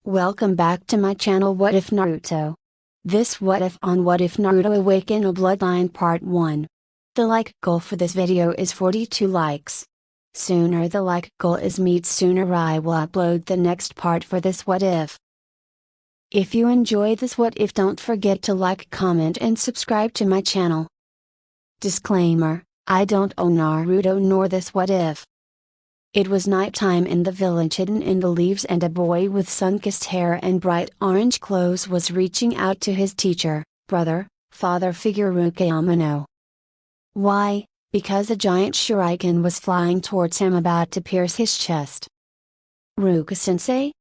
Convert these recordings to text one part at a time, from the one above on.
Welcome back to my channel What If Naruto. This What If on What If Naruto Awaken a Bloodline Part 1. The like goal for this video is 42 likes. Sooner the like goal is met, sooner I will upload the next part for this What If. If you enjoy this What If, don't forget to like, comment and subscribe to my channel. Disclaimer: I don't own Naruto nor this What If. It was nighttime in the village hidden in the leaves, and a boy with sun-kissed hair and bright orange clothes was reaching out to his teacher, brother, father figure Ruka. Why? Because a giant shuriken was flying towards him, about to pierce his chest. Ruka-sensei?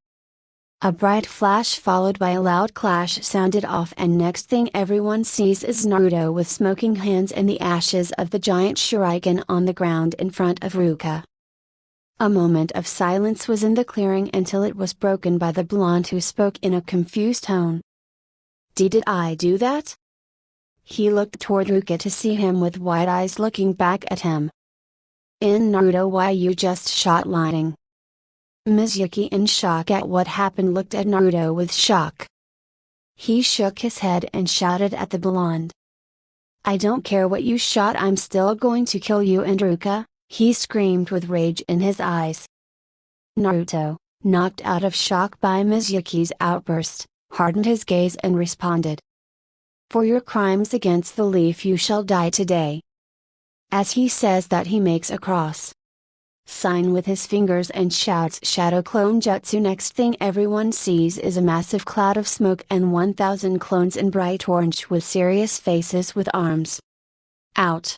A bright flash followed by a loud clash sounded off, and next thing everyone sees is Naruto with smoking hands and the ashes of the giant shuriken on the ground in front of Ruka. A moment of silence was in the clearing until it was broken by the blonde, who spoke in a confused tone. Did I do that? He looked toward Ruka to see him with wide eyes looking back at him. In Naruto, why you just shot lightning? Mizuki, in shock at what happened, looked at Naruto with shock. He shook his head and shouted at the blonde. I don't care what you shot, I'm still going to kill you and Ruka, he screamed with rage in his eyes. Naruto, knocked out of shock by Mizuki's outburst, hardened his gaze and responded. For your crimes against the leaf you shall die today. As he says that, he makes a cross sign with his fingers and shouts shadow clone jutsu. Next thing everyone sees is a massive cloud of smoke and 1,000 clones in bright orange with serious faces with arms out.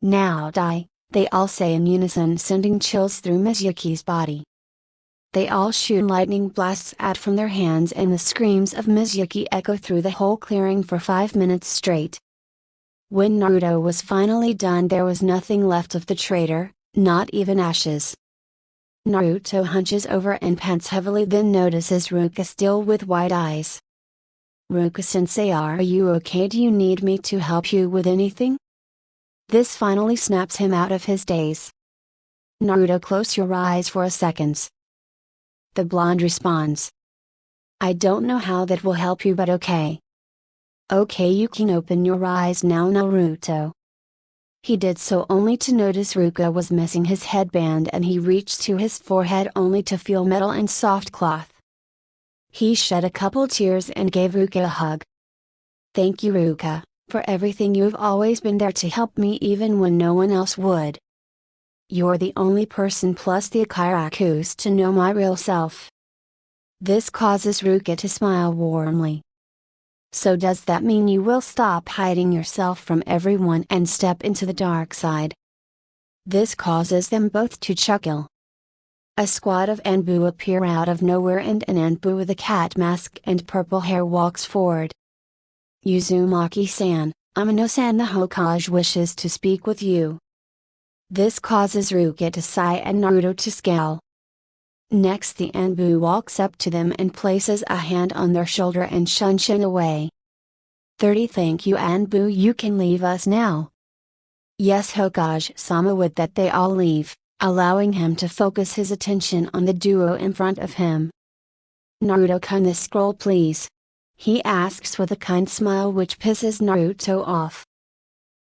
Now die, they all say in unison, sending chills through Mizuki's body. They all shoot lightning blasts out from their hands, and the screams of Mizuki echo through the whole clearing for 5 minutes straight. When Naruto was finally done, there was nothing left of the traitor, not even ashes. Naruto hunches over and pants heavily, then notices Ruka still with wide eyes. Ruka-sensei, are you okay? Do you need me to help you with anything? This finally snaps him out of his daze. Naruto, close your eyes for a second. The blonde responds. I don't know how that will help you, but okay. Okay, you can open your eyes now, Naruto. He did so only to notice Ruka was missing his headband, and he reached to his forehead only to feel metal and soft cloth. He shed a couple tears and gave Ruka a hug. Thank you, Ruka, for everything. You've always been there to help me even when no one else would. You're the only person plus the Akirakus to know my real self. This causes Ruka to smile warmly. So does that mean you will stop hiding yourself from everyone and step into the dark side? This causes them both to chuckle. A squad of Anbu appear out of nowhere, and an Anbu with a cat mask and purple hair walks forward. Uzumaki-san, Amano-san, the Hokage wishes to speak with you. This causes Ruka to sigh and Naruto to scowl. Next, the Anbu walks up to them and places a hand on their shoulder and shuns away. 30 Thank you, Anbu, you can leave us now. Yes, Hokage-sama, would that they all leave, allowing him to focus his attention on the duo in front of him. Naruto-kun, this scroll please. He asks with a kind smile which pisses Naruto off.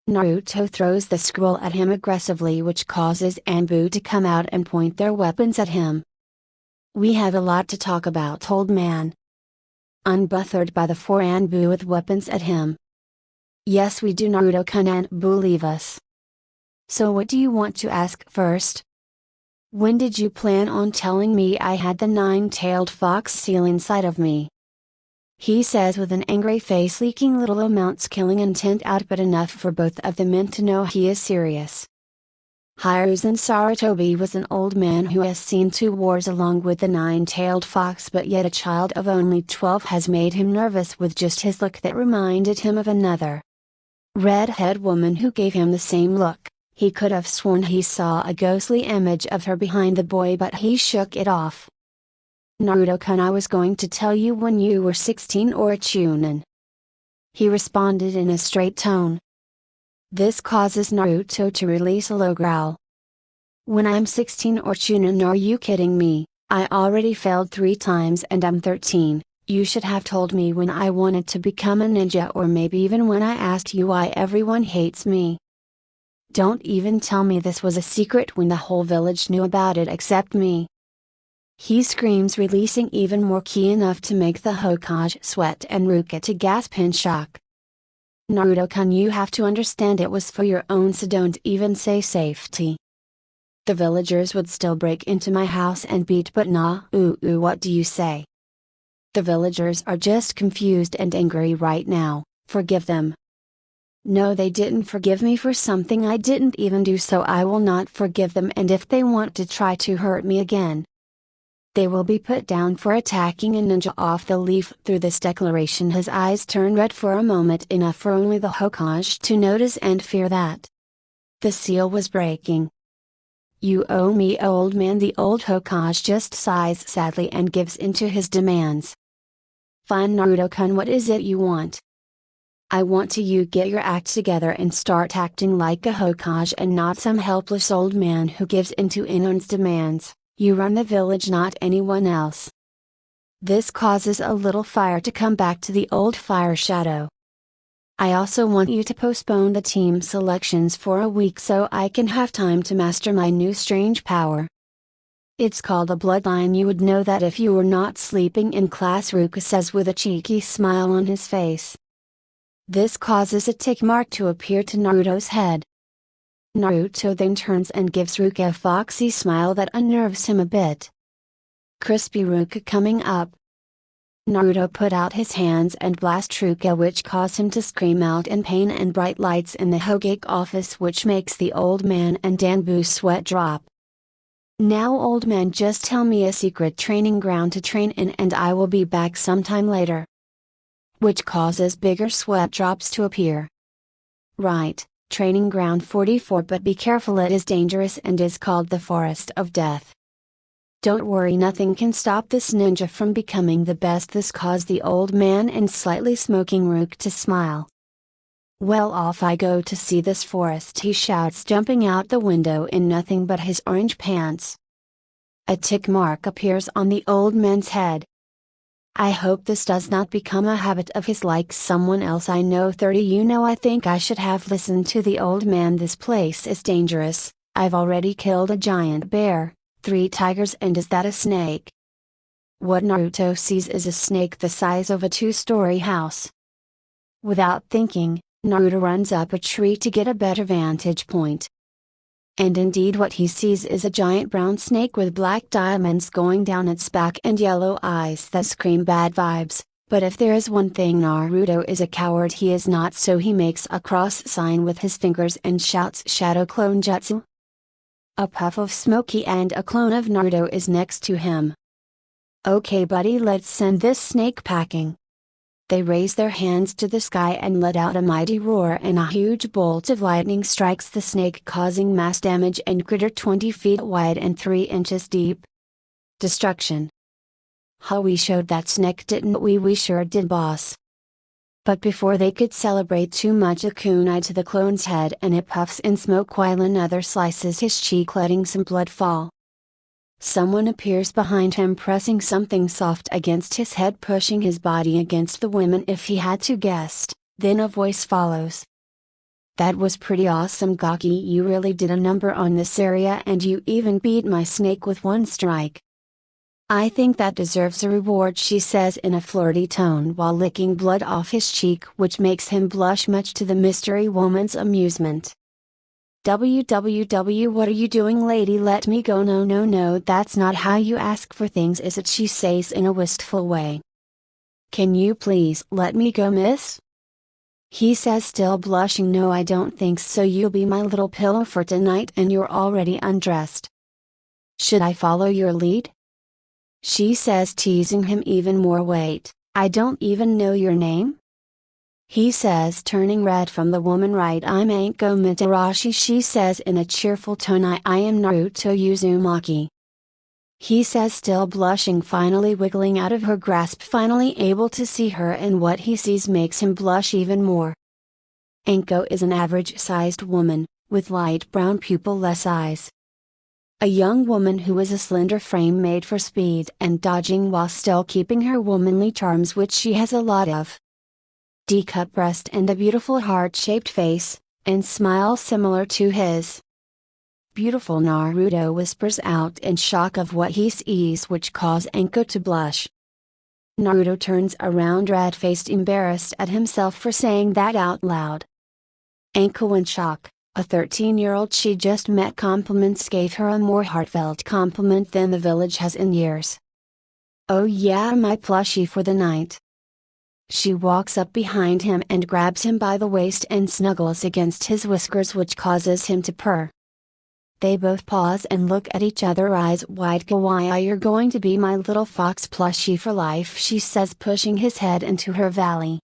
Naruto throws the scroll at him aggressively, which causes Anbu to come out and point their weapons at him. We have a lot to talk about, old man. Unbothered by the 4 Anbu with weapons at him. Yes we do, Naruto-kun. Anbu, leave us. So what do you want to ask first? When did you plan on telling me I had the 9-tailed fox seal inside of me? He says with an angry face, leaking little amounts, killing intent out, but enough for both of the men to know he is serious. Hiruzen Sarutobi was an old man who has seen 2 wars along with the 9-tailed fox, but yet a child of only 12 has made him nervous with just his look that reminded him of another red-haired woman who gave him the same look. He could have sworn he saw a ghostly image of her behind the boy, but he shook it off. Naruto-kun, I was going to tell you when you were 16 or a chunin. He responded in a straight tone. This causes Naruto to release a low growl. When I'm 16 or chunin, are you kidding me? I already failed 3 times and I'm 13, you should have told me when I wanted to become a ninja or maybe even when I asked you why everyone hates me. Don't even tell me this was a secret when the whole village knew about it except me. He screams, releasing even more ki enough to make the Hokage sweat and Ruka to gasp in shock. Naruto-kun, you have to understand it was for your own, so don't even say safety. The villagers would still break into my house and beat, but nah, what do you say? The villagers are just confused and angry right now, forgive them. No, they didn't forgive me for something I didn't even do, so I will not forgive them, and if they want to try to hurt me again, they will be put down for attacking a ninja off the leaf. Through this declaration his eyes turn red for a moment, enough for only the Hokage to notice and fear that the seal was breaking. You owe me, old man. The old Hokage just sighs sadly and gives in to his demands. Fine, Naruto-kun, what is it you want? I want you get your act together and start acting like a Hokage and not some helpless old man who gives in to Inon's demands. You run the village, not anyone else. This causes a little fire to come back to the old fire shadow. I also want you to postpone the team selections for a week so I can have time to master my new strange power. It's called a bloodline. You would know that if you were not sleeping in class, Ruka says with a cheeky smile on his face. This causes a tick mark to appear to Naruto's head. Naruto then turns and gives Ruka a foxy smile that unnerves him a bit. Crispy Ruka coming up. Naruto put out his hands and blast Ruka, which caused him to scream out in pain, and bright lights in the Hokage office which makes the old man and Danbu's sweat drop. Now old man, just tell me a secret training ground to train in and I will be back sometime later. Which causes bigger sweat drops to appear. Right. Training ground 44, but be careful, it is dangerous and is called the Forest of Death. Don't worry, nothing can stop this ninja from becoming the best. This caused the old man and slightly smoking Ruka to smile. Well, off I go to see this forest, he shouts, jumping out the window in nothing but his orange pants. A tick mark appears on the old man's head. I hope this does not become a habit of his like someone else I know. 30 I think I should have listened to the old man. This place is dangerous. I've already killed a giant bear, 3 tigers, and is that a snake? What Naruto sees is a snake the size of a 2-story house. Without thinking, Naruto runs up a tree to get a better vantage point. And indeed what he sees is a giant brown snake with black diamonds going down its back and yellow eyes that scream bad vibes. But if there is one thing, Naruto is a coward. He is not, so he makes a cross sign with his fingers and shouts, Shadow Clone Jutsu. A puff of smoky and a clone of Naruto is next to him. Okay buddy, let's send this snake packing. They raise their hands to the sky and let out a mighty roar, and a huge bolt of lightning strikes the snake, causing mass damage and critter 20 feet wide and 3 inches deep. Destruction. How we showed that snake, didn't we? We sure did, boss. But before they could celebrate too much, a kunai to the clone's head and it puffs in smoke while another slices his cheek, letting some blood fall. Someone appears behind him, pressing something soft against his head, pushing his body against the women if he had to guess. Then a voice follows. That was pretty awesome, Gaki. You really did a number on this area, and you even beat my snake with 1 strike. I think that deserves a reward, she says in a flirty tone while licking blood off his cheek, which makes him blush, much to the mystery woman's amusement. WWW, what are you doing, lady? Let me go. No, that's not how you ask for things, is it? She says in a wistful way. Can you please let me go, miss? He says, still blushing. No, I don't think so. You'll be my little pillow for tonight and you're already undressed. Should I follow your lead? She says, teasing him even more. Wait, I don't even know your name? He says, turning red from the woman right. I'm Anko Mitarashi, she says in a cheerful tone. I am Naruto Uzumaki. He says, still blushing, finally wiggling out of her grasp, finally able to see her, and what he sees makes him blush even more. Anko is an average-sized woman, with light brown pupil-less eyes. A young woman who is a slender frame made for speed and dodging while still keeping her womanly charms, which she has a lot of. D-cup breast and a beautiful heart-shaped face, and smile similar to his. Beautiful Naruto whispers out in shock of what he sees, which cause Anko to blush. Naruto turns around red-faced, embarrassed at himself for saying that out loud. Anko in shock. A 13-year-old she just met compliments gave her a more heartfelt compliment than the village has in years. "Oh yeah, my plushie for the night." She walks up behind him and grabs him by the waist and snuggles against his whiskers, which causes him to purr. They both pause and look at each other, eyes wide. "Kawaii, you're going to be my little fox plushie for life," she says, pushing his head into her valley.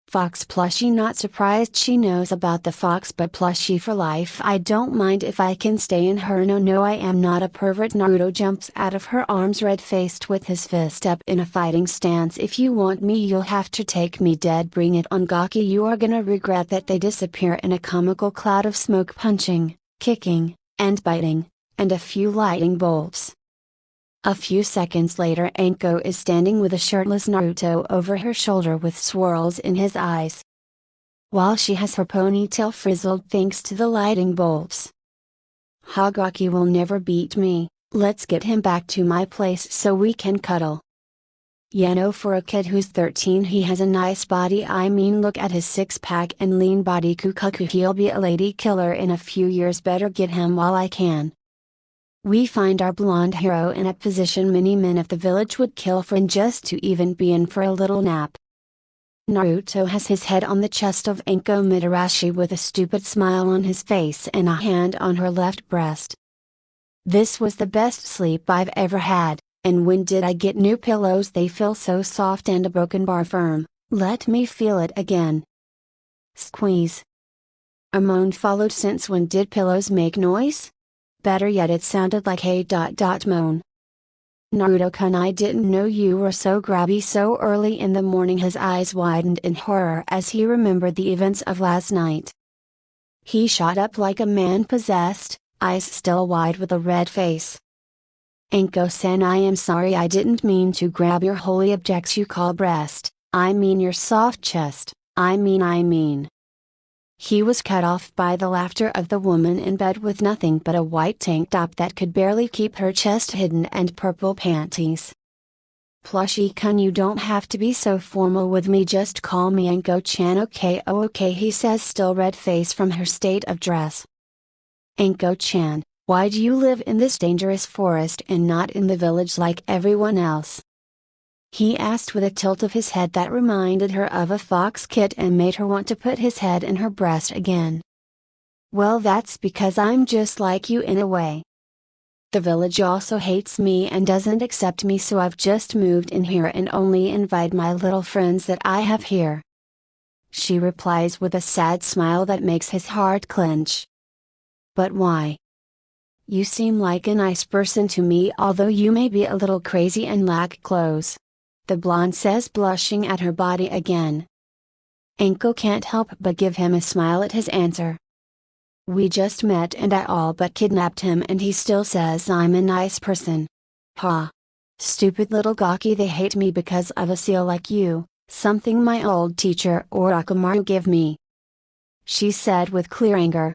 Fox plushie, not surprised she knows about the fox, but plushie for life. "I don't mind if I can stay in her." No, I am not a pervert." Naruto jumps out of her arms, red-faced with his fist up in a fighting stance. "If you want me, you'll have to take me dead. Bring it on, Gaki. You are gonna regret that." They disappear in a comical cloud of smoke, punching, kicking, and biting, and a few lightning bolts. A few seconds later, Anko is standing with a shirtless Naruto over her shoulder with swirls in his eyes, while she has her ponytail frizzled thanks to the lightning bolts. "Hokage will never beat me. Let's get him back to my place so we can cuddle." For a kid who's 13, he has a nice body. I mean, look at his six-pack and lean body. Kukaku, he'll be a lady killer in a few years. Better get him while I can. We find our blonde hero in a position many men of the village would kill for, and just to even be in for a little nap. Naruto has his head on the chest of Anko Mitarashi with a stupid smile on his face and a hand on her left breast. "This was the best sleep I've ever had, and when did I get new pillows? They feel so soft and a broken bar firm. Let me feel it again." Squeeze. A moan followed. "Since when did pillows make noise?" Better yet, it sounded like a moan. "Naruto-kun, I didn't know you were so grabby so early in the morning." His eyes widened in horror as he remembered the events of last night. He shot up like a man possessed, eyes still wide with a red face. "Anko-san, I am sorry, I didn't mean to grab your holy objects you call breast. I mean your soft chest, I mean. He was cut off by the laughter of the woman in bed with nothing but a white tank top that could barely keep her chest hidden and purple panties. "Plushie-kun, you don't have to be so formal with me, just call me Anko-chan." "Okay, oh okay," he says, still red-faced from her state of dress. "Anko-chan, why do you live in this dangerous forest and not in the village like everyone else?" he asked with a tilt of his head that reminded her of a fox kit and made her want to put his head in her breast again. "Well, that's because I'm just like you in a way. The village also hates me and doesn't accept me, so I've just moved in here and only invite my little friends that I have here," she replies with a sad smile that makes his heart clench. "But why? You seem like a nice person to me, although you may be a little crazy and lack clothes," the blonde says, blushing at her body again. Anko can't help but give him a smile at his answer. "We just met and I all but kidnapped him, and he still says I'm a nice person. Ha! Stupid little gawky, they hate me because of a seal like you, something my old teacher Orochimaru gave me," she said with clear anger.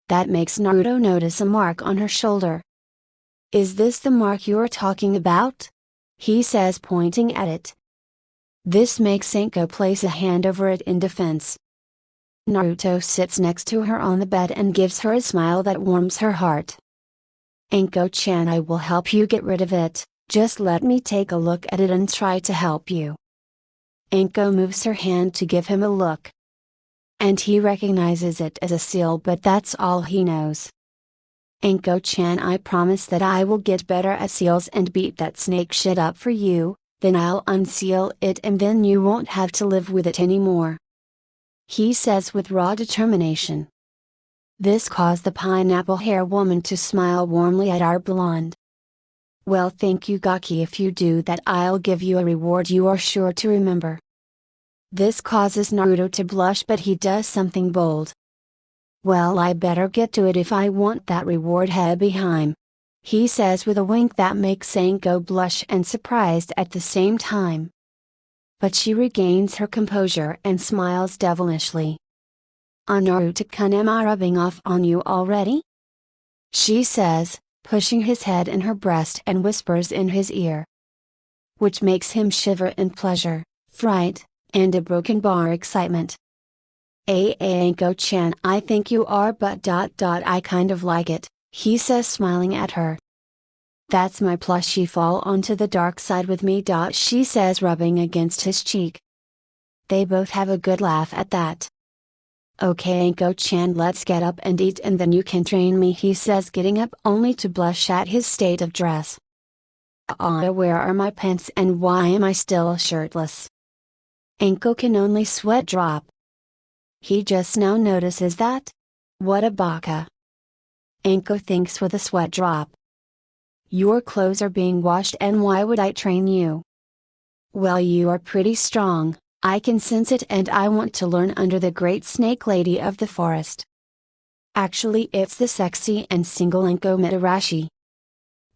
That makes Naruto notice a mark on her shoulder. "Is this the mark you're talking about?" he says, pointing at it. This makes Anko place a hand over it in defense. Naruto sits next to her on the bed and gives her a smile that warms her heart. "Anko-chan, I will help you get rid of it, just let me take a look at it and try to help you." Anko moves her hand to give him a look. And he recognizes it as a seal, but that's all he knows. "Anko-chan, I promise that I will get better at seals and beat that snake shit up for you, then I'll unseal it and then you won't have to live with it anymore," he says with raw determination. This caused the pineapple hair woman to smile warmly at our blonde. "Well, thank you Gaki, if you do that I'll give you a reward you are sure to remember." This causes Naruto to blush, but he does something bold. Well, I better get to it if I want that reward Hebeheim. He says with a wink that makes Anko blush and surprised at the same time. But she regains her composure and smiles devilishly. Naruto-kun, am I rubbing off on you already? She says, pushing his head in her breast and whispers in his ear. Which makes him shiver in pleasure, fright, and a broken bar excitement. Anko-chan, I think you are, but I kind of like it, he says, smiling at her. That's my plushie, fall onto the dark side with me. She says, rubbing against his cheek. They both have a good laugh at that. Okay Anko-chan, let's get up and eat and then you can train me, he says, getting up only to blush at his state of dress. Where are my pants and why am I still shirtless? Anko can only sweat drop. He just now notices that? What a baka. Anko thinks with a sweat drop. Your clothes are being washed and why would I train you? Well, you are pretty strong, I can sense it, and I want to learn under the great snake lady of the forest. Actually, it's the sexy and single Anko Mitarashi.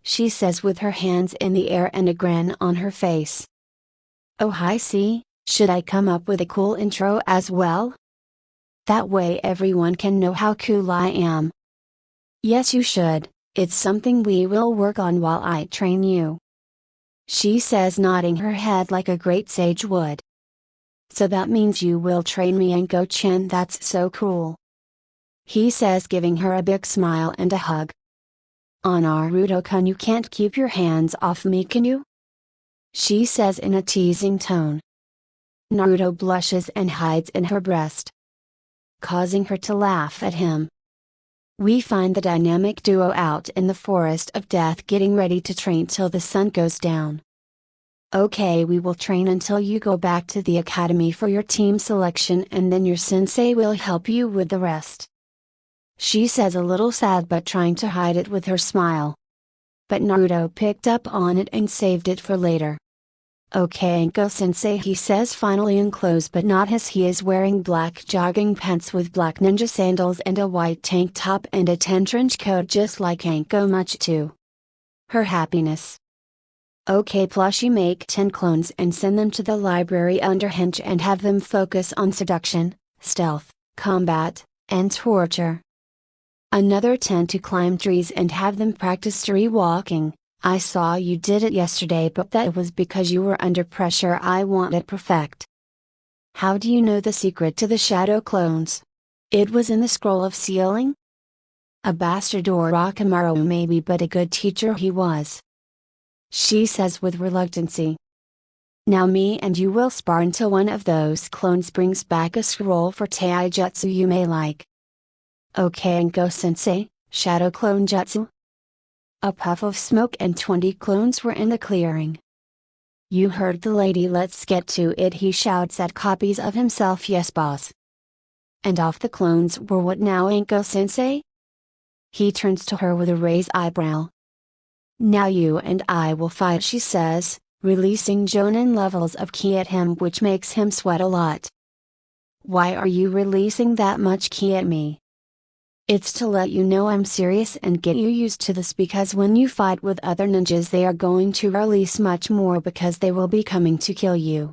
She says with her hands in the air and a grin on her face. Oh hi, see, should I come up with a cool intro as well? That way everyone can know how cool I am. Yes, you should, it's something we will work on while I train you. She says, nodding her head like a great sage would. So that means you will train me, Anko-chan, that's so cool. He says, giving her a big smile and a hug. Naruto-kun, you can't keep your hands off me, can you? She says in a teasing tone. Naruto blushes and hides in her breast, causing her to laugh at him. We find the dynamic duo out in the forest of death getting ready to train till the sun goes down. Okay, we will train until you go back to the academy for your team selection and then your sensei will help you with the rest. She says, a little sad but trying to hide it with her smile. But Naruto picked up on it and saved it for later. Okay Anko-sensei, he says, finally in clothes but not his. He is wearing black jogging pants with black ninja sandals and a white tank top and a tan trench coat just like Anko, much to her happiness. Okay plushie, make 10 clones and send them to the library under Hinge and have them focus on seduction, stealth, combat, and torture. Another 10 to climb trees and have them practice tree walking. I saw you did it yesterday, but that was because you were under pressure. I want it perfect. How do you know the secret to the shadow clones? It was in the scroll of sealing? A bastard or Orochimaru maybe, but a good teacher he was. She says with reluctancy. Now me and you will spar until one of those clones brings back a scroll for taijutsu you may like. Okay Anko-sensei, shadow clone jutsu? A puff of smoke and 20 clones were in the clearing. You heard the lady, let's get to it, he shouts at copies of himself. Yes boss. And off the clones were. What now Anko-sensei? He turns to her with a raised eyebrow. Now you and I will fight, she says, releasing jonin levels of ki at him which makes him sweat a lot. Why are you releasing that much ki at me? It's to let you know I'm serious and get you used to this, because when you fight with other ninjas they are going to release much more because they will be coming to kill you.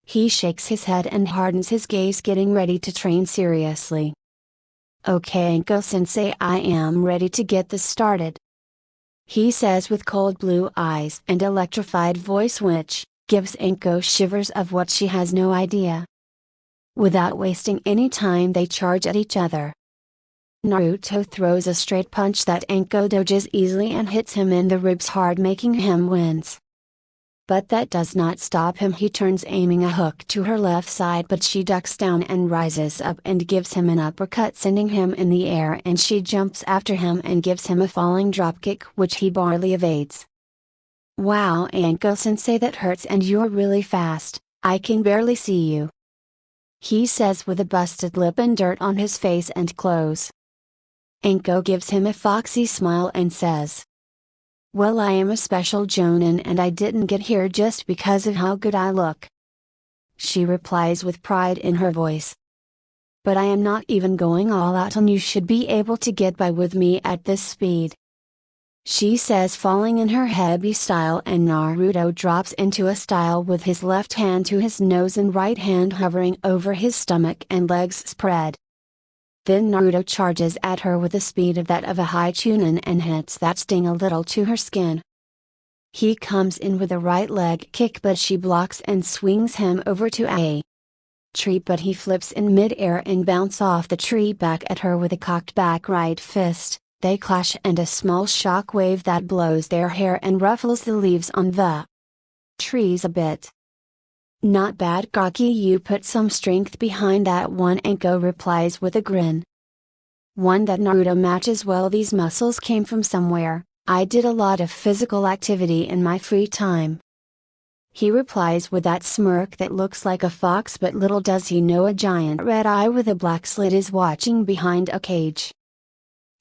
He shakes his head and hardens his gaze, getting ready to train seriously. Okay Anko-sensei, I am ready to get this started. He says with cold blue eyes and electrified voice which gives Anko shivers of what she has no idea. Without wasting any time they charge at each other. Naruto throws a straight punch that Anko dodges easily and hits him in the ribs hard, making him wince. But that does not stop him. He turns, aiming a hook to her left side, but she ducks down and rises up and gives him an uppercut, sending him in the air, and she jumps after him and gives him a falling dropkick which he barely evades. Wow Anko-sensei, that hurts and you're really fast, I can barely see you. He says with a busted lip and dirt on his face and clothes. Anko gives him a foxy smile and says, well, I am a special jonin and I didn't get here just because of how good I look. She replies with pride in her voice. but I am not even going all out and you should be able to get by with me at this speed. She says, falling in her heavy style, and Naruto drops into a style with his left hand to his nose and right hand hovering over his stomach and legs spread. Then Naruto charges at her with the speed of that of a high chunin and hits that sting a little to her skin. He comes in with a right leg kick, but she blocks and swings him over to a tree, but he flips in mid-air and bounces off the tree back at her with a cocked back right fist. They clash and a small shock wave that blows their hair and ruffles the leaves on the trees a bit. Not bad, Gaki, you put some strength behind that one, Anko replies with a grin. One that Naruto matches well. These muscles came from somewhere. I did a lot of physical activity in my free time. He replies with that smirk that looks like a fox, but little does he know a giant red eye with a black slit is watching behind a cage.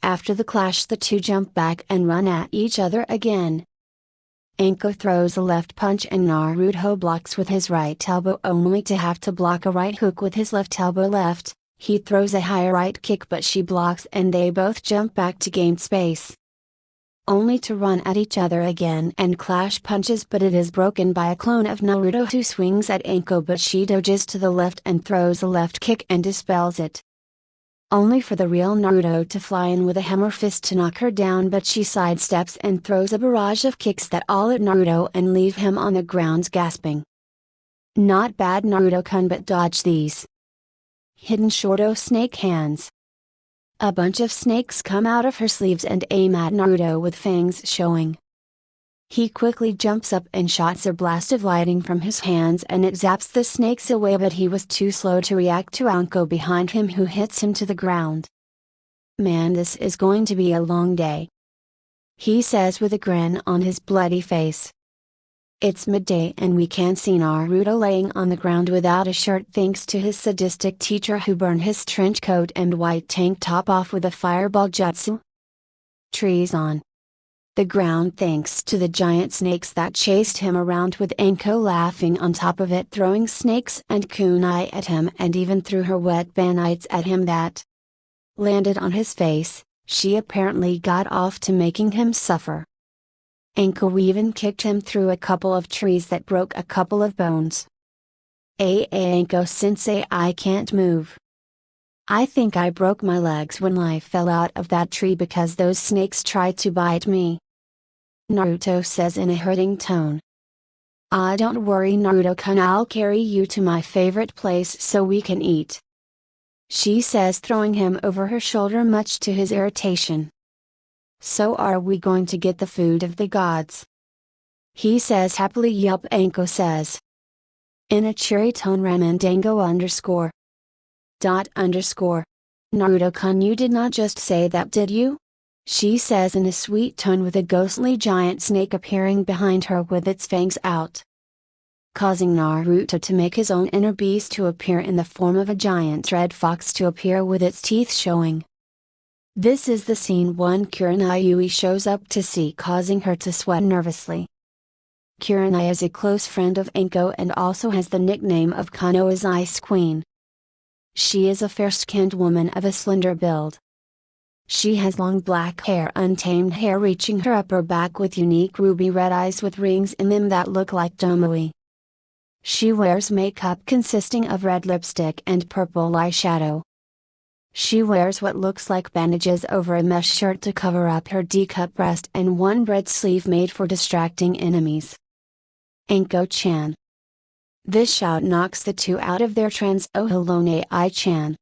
After the clash, the two jump back and run at each other again. Anko throws a left punch and Naruto blocks with his right elbow, only to have to block a right hook with his left elbow. He throws a high right kick, but she blocks and they both jump back to gain space. Only to run at each other again and clash punches, but it is broken by a clone of Naruto who swings at Anko, but she dodges to the left and throws a left kick and dispels it. Only for the real Naruto to fly in with a hammer fist to knock her down, but she sidesteps and throws a barrage of kicks that all at Naruto and leave him on the ground gasping. Not bad, Naruto-kun, but dodge these hidden Shorto snake hands. A bunch of snakes come out of her sleeves and aim at Naruto with fangs showing. He quickly jumps up and shoots a blast of lightning from his hands and it zaps the snakes away, but he was too slow to react to Anko behind him, who hits him to the ground. Man, this is going to be a long day, he says with a grin on his bloody face. It's midday and we can see Naruto laying on the ground without a shirt, thanks to his sadistic teacher who burned his trench coat and white tank top off with a fireball jutsu. Trees on the ground thanks to the giant snakes that chased him around, with Anko laughing on top of it, throwing snakes and kunai at him and even threw her wet banites at him that landed on his face. She apparently got off to making him suffer. Anko even kicked him through a couple of trees that broke a couple of bones. Anko sensei, I can't move. I think I broke my legs when I fell out of that tree because those snakes tried to bite me, Naruto says in a hurting tone. Don't worry, Naruto-kun, I'll carry you to my favorite place so we can eat, she says, throwing him over her shoulder much to his irritation. So are we going to get the food of the gods? He says happily. Yup, Anko says in a cheery tone. Ramen dango underscore. Naruto-kun, you did not just say that, did you? She says in a sweet tone, with a ghostly giant snake appearing behind her with its fangs out, causing Naruto to make his own inner beast to appear in the form of a giant red fox to appear with its teeth showing. This is the scene one Kurenai Yui shows up to see, causing her to sweat nervously. Kurenai is a close friend of Anko and also has the nickname of Konoha's Ice Queen. She is a fair-skinned woman of a slender build. She has long black hair, untamed hair reaching her upper back, with unique ruby red eyes with rings in them that look like tomoe. She wears makeup consisting of red lipstick and purple eyeshadow. She wears what looks like bandages over a mesh shirt to cover up her D-cup breast and one red sleeve made for distracting enemies. Anko-chan. This shout knocks the two out of their trance. Oh hello Nai-chan,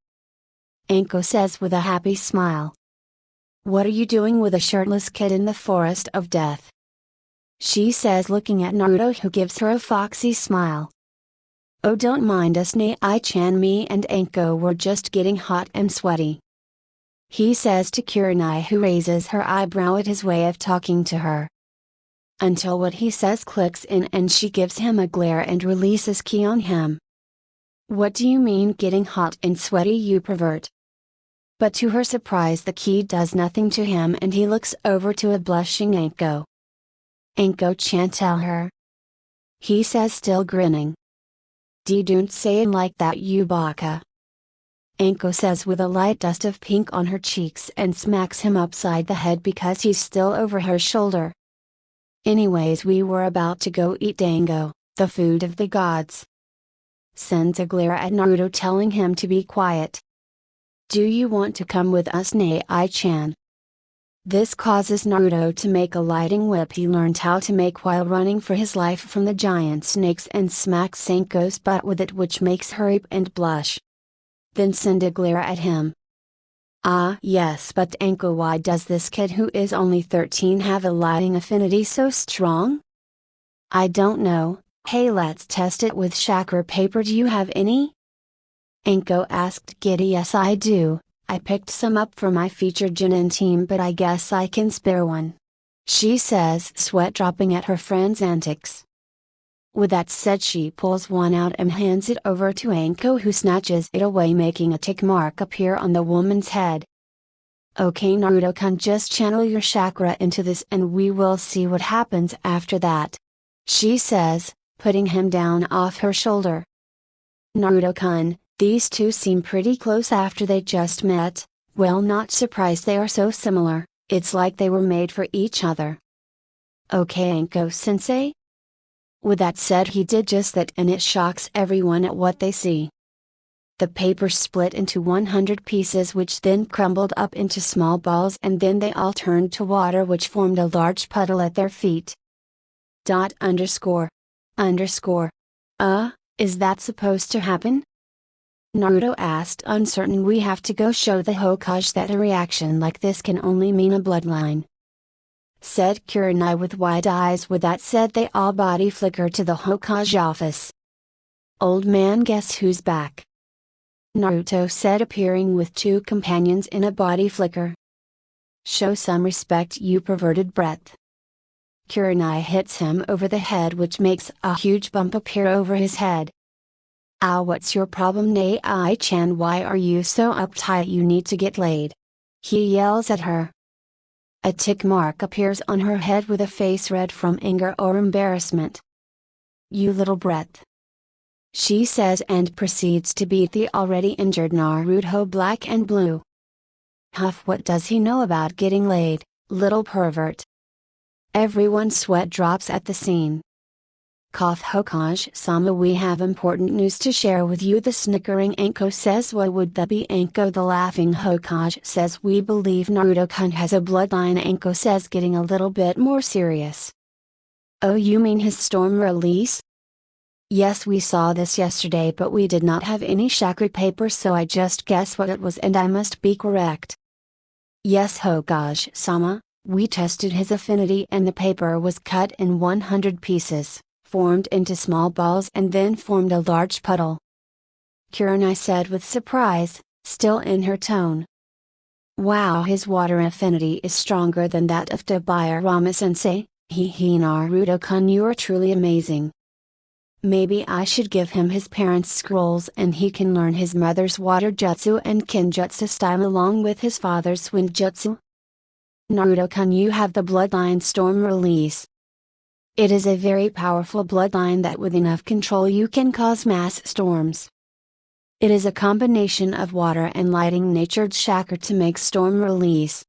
Anko says with a happy smile. What are you doing with a shirtless kid in the forest of death? She says, looking at Naruto, who gives her a foxy smile. Oh, don't mind us Nai-chan, me and Anko were just getting hot and sweaty, he says to Kurenai, who raises her eyebrow at his way of talking to her. Until what he says clicks in and she gives him a glare and releases ki on him. What do you mean getting hot and sweaty, you pervert? But to her surprise the ki does nothing to him and he looks over to a blushing Anko. Anko-chan, tell her, he says, still grinning. Don't say it like that, you baka. Anko says with a light dust of pink on her cheeks and smacks him upside the head because he's still over her shoulder. Anyways, we were about to go eat dango, the food of the gods. Sensei glare at Naruto telling him to be quiet. Do you want to come with us, Nai-chan? This causes Naruto to make a lighting whip he learned how to make while running for his life from the giant snakes and smacks Anko's butt with it, which makes her weep and blush. Then Sensei glare at him. Ah yes, but Anko, why does this kid who is only 13 have a lighting affinity so strong? I don't know. Hey, let's test it with chakra paper. Do you have any? Anko asked Giddy. Yes I do. I picked some up for my featured Junin team, but I guess I can spare one. She says, sweat dropping at her friend's antics. With that said, she pulls one out and hands it over to Anko, who snatches it away, making a tick mark appear on the woman's head. Okay Naruto-kun, just channel your chakra into this and we will see what happens after that. She says, putting him down off her shoulder. Naruto-kun, these two seem pretty close after they just met. Well, not surprised, they are so similar, it's like they were made for each other. Okay Anko-sensei? With that said, he did just that and it shocks everyone at what they see. The paper split into 100 pieces, which then crumbled up into small balls, and then they all turned to water, which formed a large puddle at their feet. Underscore. Is that supposed to happen? Naruto asked, uncertain. We have to go show the Hokage that a reaction like this can only mean a bloodline, said Kurenai with wide eyes. With that said, they all body flicker to the Hokage office. Old man, guess who's back? Naruto said, appearing with two companions in a body flicker. Show some respect, you perverted breath. Kurenai hits him over the head, which makes a huge bump appear over his head. Ow, what's your problem, Nai-chan? Why are you so uptight? You need to get laid. He yells at her. A tick mark appears on her head with a face red from anger or embarrassment. You little breath, she says, and proceeds to beat the already injured Naruto black and blue. Huff, what does he know about getting laid, little pervert? Everyone's sweat drops at the scene. Cough, Hokage-sama, we have important news to share with you, the snickering Anko says. What would that be? Anko, the laughing Hokage, says, we believe Naruto-kun has a bloodline. Anko says, getting a little bit more serious. Oh, you mean his storm release? Yes, we saw this yesterday, but we did not have any chakra paper, so I just guessed what it was and I must be correct. Yes, Hokage-sama, we tested his affinity and the paper was cut in 100 pieces, formed into small balls, and then formed a large puddle. Kurenai said with surprise, still in her tone. Wow, his water affinity is stronger than that of Tobirama-sensei. Naruto-kun, you are truly amazing. Maybe I should give him his parents' scrolls and he can learn his mother's water jutsu and kinjutsu style along with his father's wind jutsu. Naruto-kun, you have the bloodline storm release. It is a very powerful bloodline that with enough control you can cause mass storms. It is a combination of water and lighting natured chakra to make storm release.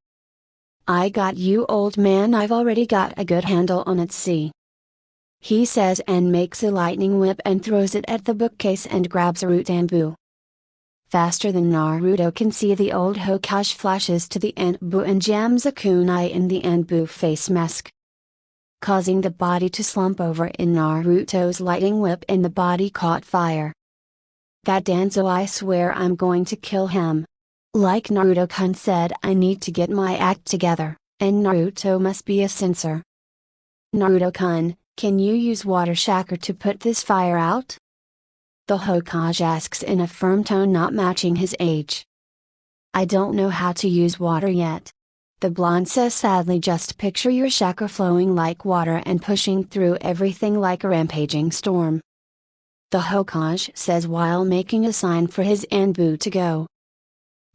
I got you, old man, I've already got a good handle on it, see. He says and makes a lightning whip and throws it at the bookcase and grabs a root bamboo. Faster than Naruto can see, the old Hokage flashes to the Anbu and jams a kunai in the Anbu face mask, causing the body to slump over in Naruto's lightning whip, and the body caught fire. That Danzo, I swear I'm going to kill him. Like Naruto-kun said, I need to get my act together, and Naruto must be a censor. Naruto-kun, can you use water chakra to put this fire out? The Hokage asks in a firm tone not matching his age. I don't know how to use water yet. The blonde says sadly, just picture your chakra flowing like water and pushing through everything like a rampaging storm. The Hokage says while making a sign for his Anbu to go.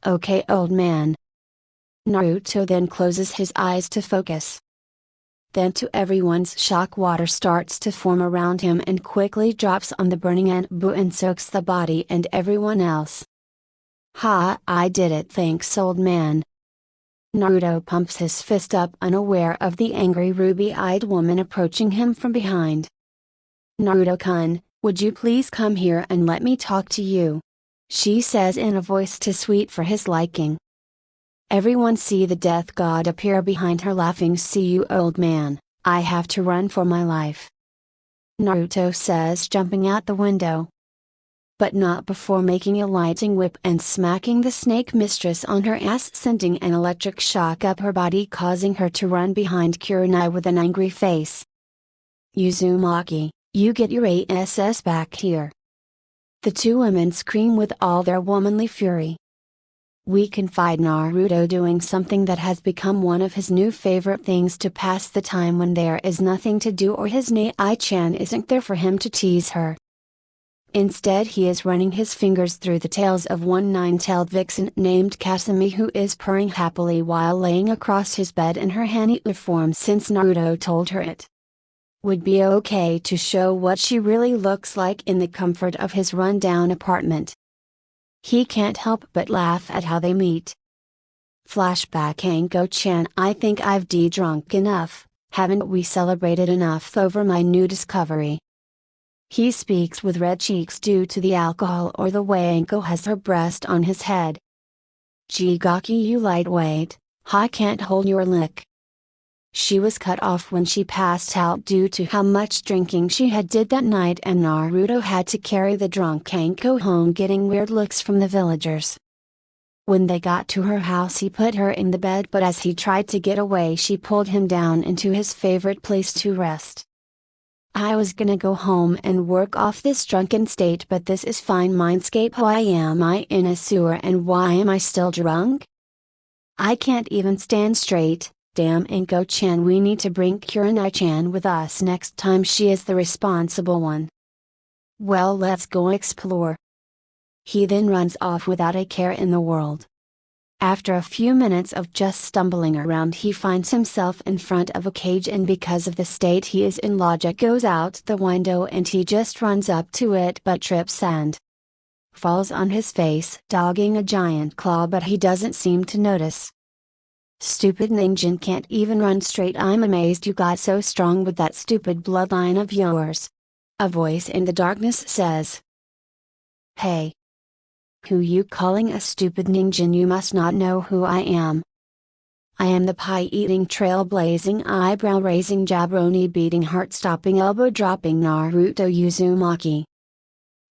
Okay, old man. Naruto then closes his eyes to focus. Then to everyone's shock, water starts to form around him and quickly drops on the burning Anbu and soaks the body and everyone else. Ha, I did it, thanks old man. Naruto pumps his fist up, unaware of the angry ruby-eyed woman approaching him from behind. Naruto-kun, would you please come here and let me talk to you? She says in a voice too sweet for his liking. Everyone see the death god appear behind her, laughing. See you, old man, I have to run for my life. Naruto says, jumping out the window. But not before making a lightning whip and smacking the snake mistress on her ass, sending an electric shock up her body, causing her to run behind Kurenai with an angry face. Uzumaki, you get your ass back here. The two women scream with all their womanly fury. We confide Naruto doing something that has become one of his new favorite things to pass the time when there is nothing to do or his Nai-chan isn't there for him to tease her. Instead, he is running his fingers through the tails of one nine-tailed vixen named Kasumi, who is purring happily while laying across his bed in her Hanita form, since Naruto told her it would be okay to show what she really looks like in the comfort of his run-down apartment. He can't help but laugh at how they meet. Flashback: Anko-chan, I think I've drunk enough, haven't we celebrated enough over my new discovery? He speaks with red cheeks due to the alcohol or the way Anko has her breast on his head. Jigaki, you lightweight, I can't hold your lick. She was cut off when she passed out due to how much drinking she had did that night, and Naruto had to carry the drunk Anko home, getting weird looks from the villagers. When they got to her house, he put her in the bed, but as he tried to get away, she pulled him down into his favorite place to rest. I was gonna go home and work off this drunken state, but this is fine. Mindscape, why am I in a sewer and why am I still drunk? I can't even stand straight. Damn Anko-chan, we need to bring Kurenai-chan with us next time, she is the responsible one. Well, let's go explore. He then runs off without a care in the world. After a few minutes of just stumbling around, he finds himself in front of a cage, and because of the state he is in, logic goes out the window and he just runs up to it but trips and falls on his face, dogging a giant claw, but he doesn't seem to notice. Stupid ninja, can't even run straight. I'm amazed you got so strong with that stupid bloodline of yours. A voice in the darkness says. Hey. Who you calling a stupid ninja? You must not know who I am. I am the pie-eating, trailblazing, eyebrow-raising, jabroni-beating, heart-stopping, elbow-dropping Naruto Uzumaki.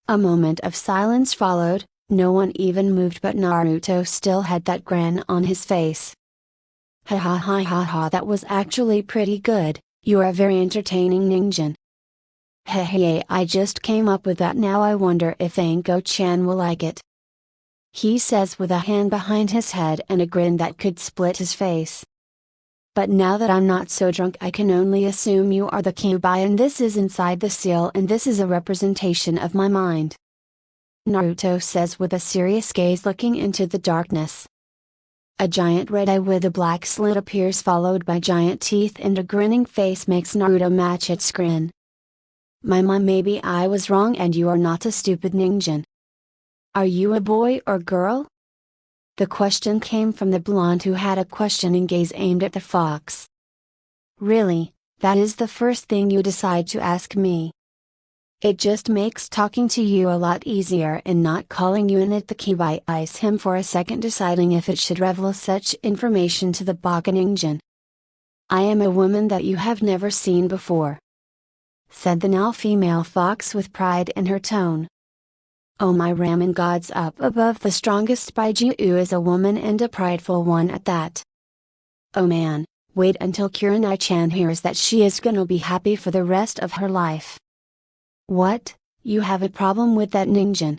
A moment of silence followed, no one even moved, but Naruto still had that grin on his face. Ha ha ha ha ha, that was actually pretty good, you're a very entertaining ninja. Hey, I just came up with that, now I wonder if Anko-chan will like it. He says with a hand behind his head and a grin that could split his face. But now that I'm not so drunk, I can only assume you are the Kyuubi, and this is inside the seal, and this is a representation of my mind. Naruto says with a serious gaze, looking into the darkness. A giant red eye with a black slit appears, followed by giant teeth, and a grinning face makes Naruto match its grin. My mom, maybe I was wrong and you are not a stupid ninja. Are you a boy or girl? The question came from the blonde, who had a questioning gaze aimed at the fox. Really, that is the first thing you decide to ask me? It just makes talking to you a lot easier, and not calling you in it. The Kyuubi eyes him for a second, deciding if it should reveal such information to the Baka ninja. I am a woman that you have never seen before, said the now female fox with pride in her tone. Oh my ramen gods, up above the strongest Baiju is a woman, and a prideful one at that. Oh man, wait until Kurenai-chan hears that. She is gonna be happy for the rest of her life. What, you have a problem with that ninja?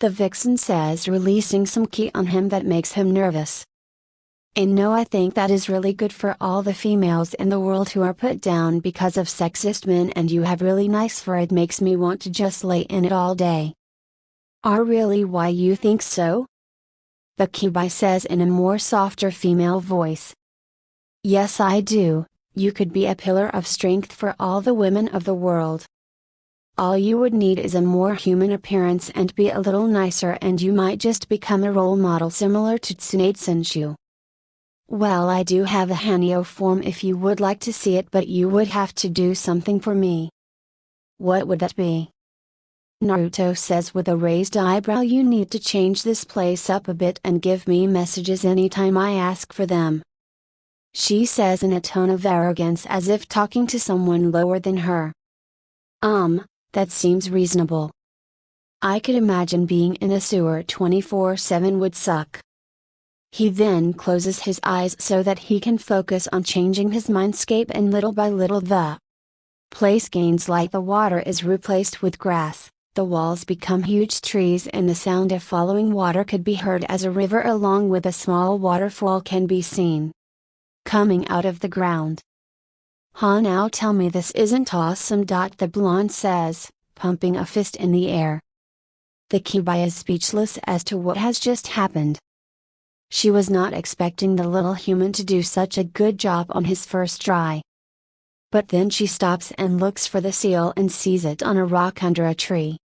The vixen says, releasing some ki on him that makes him nervous. And no, I think that is really good for all the females in the world who are put down because of sexist men, and you have really nice fur, it makes me want to just lay in it all day. Are really, why you think so? The Kyuubi says in a more softer female voice. Yes, I do, you could be a pillar of strength for all the women of the world. All you would need is a more human appearance and be a little nicer, and you might just become a role model similar to Tsunade Senshu. Well, I do have a Hanyo form if you would like to see it, but you would have to do something for me. What would that be? Naruto says with a raised eyebrow. You need to change this place up a bit and give me messages anytime I ask for them. She says in a tone of arrogance, as if talking to someone lower than her. That seems reasonable. I could imagine being in a sewer 24/7 would suck. He then closes his eyes so that he can focus on changing his mindscape, and little by little the place gains light. The water is replaced with grass, the walls become huge trees, and the sound of falling water could be heard as a river along with a small waterfall can be seen coming out of the ground. "Huh, now tell me this isn't awesome," the blonde says, pumping a fist in the air. The Kyuubi is speechless as to what has just happened. She was not expecting the little human to do such a good job on his first try. But then she stops and looks for the seal and sees it on a rock under a tree.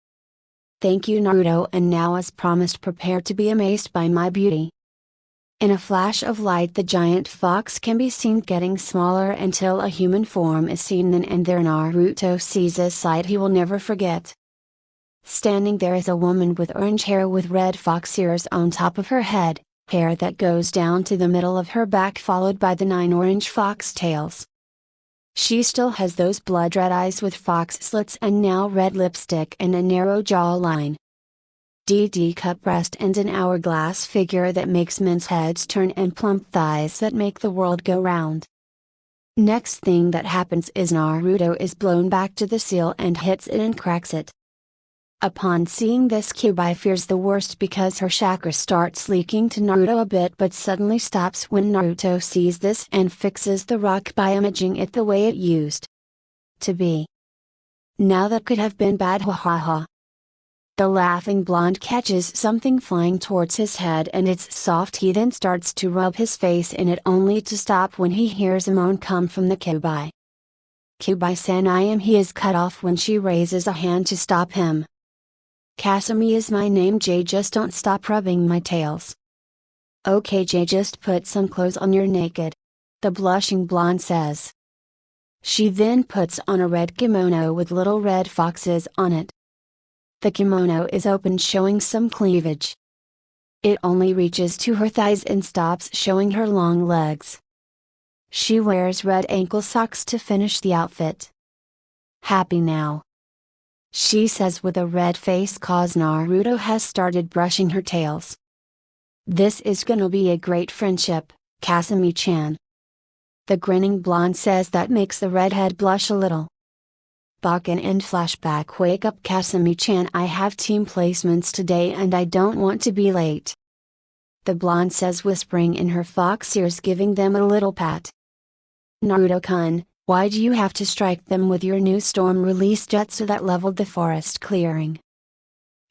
"Thank you, Naruto, and now as promised, prepare to be amazed by my beauty." In a flash of light, the giant fox can be seen getting smaller until a human form is seen. Then and there Naruto sees a sight he will never forget. Standing there is a woman with orange hair with red fox ears on top of her head, hair that goes down to the middle of her back, followed by the 9 orange fox tails. She still has those blood red eyes with fox slits and now red lipstick and a narrow jawline. Cup breast and an hourglass figure that makes men's heads turn, and plump thighs that make the world go round. Next thing that happens is Naruto is blown back to the seal and hits it and cracks it. Upon seeing this, Kyuubi fears the worst because her chakra starts leaking to Naruto a bit, but suddenly stops when Naruto sees this and fixes the rock by imaging it the way it used to be. Now that could have been bad, ha ha ha. The laughing blonde catches something flying towards his head and it's soft. He then starts to rub his face in it, only to stop when he hears a moan come from the Kyuubi. "Kyuubi-san, I am." He is cut off when she raises a hand to stop him. "Kasumi is my name, Jay, just don't stop rubbing my tails." "Okay Jay, just put some clothes on, you're naked," the blushing blonde says. She then puts on a red kimono with little red foxes on it. The kimono is open, showing some cleavage. It only reaches to her thighs and stops, showing her long legs. She wears red ankle socks to finish the outfit. "Happy now?" she says with a red face, cause Naruto has started brushing her tails. "This is gonna be a great friendship, Kasumi-chan." The grinning blonde says. That makes the redhead blush a little. Bakken and flashback. "Wake up, Kasumi-chan, I have team placements today and I don't want to be late," the blonde says, whispering in her fox ears, giving them a little pat. "Naruto-kun, why do you have to strike them with your new storm release jutsu that leveled the forest clearing?"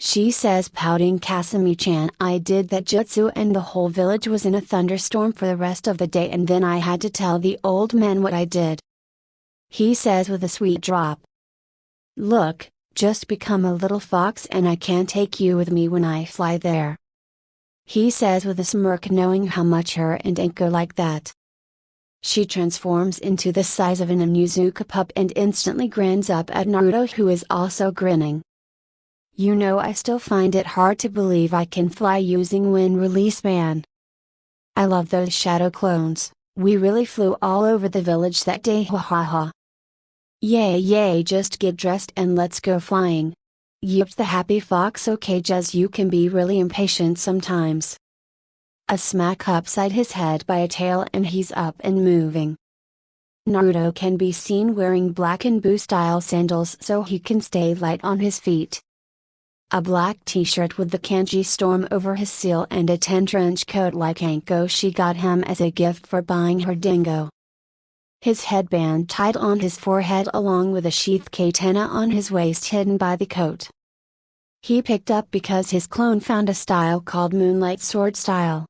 she says, pouting. "Kasumi-chan, I did that jutsu and the whole village was in a thunderstorm for the rest of the day, and then I had to tell the old man what I did," he says with a sweet drop. "Look, just become a little fox and I can take you with me when I fly there," he says with a smirk, knowing how much her and Anko like that. She transforms into the size of an Inuzuka pup and instantly grins up at Naruto, who is also grinning. "You know, I still find it hard to believe I can fly using wind release ban. I love those shadow clones, we really flew all over the village that day, ha ha ha. Yay yay, just get dressed and let's go flying," yipped the happy fox. "Okay Jazz, you can be really impatient sometimes." A smack upside his head by a tail and he's up and moving. Naruto can be seen wearing black and blue style sandals so he can stay light on his feet. A black t-shirt with the kanji storm over his seal and a 10-trench coat like Anko she got him as a gift for buying her dingo. His headband tied on his forehead along with a sheath katana on his waist hidden by the coat. He picked up because his clone found a style called Moonlight Sword Style.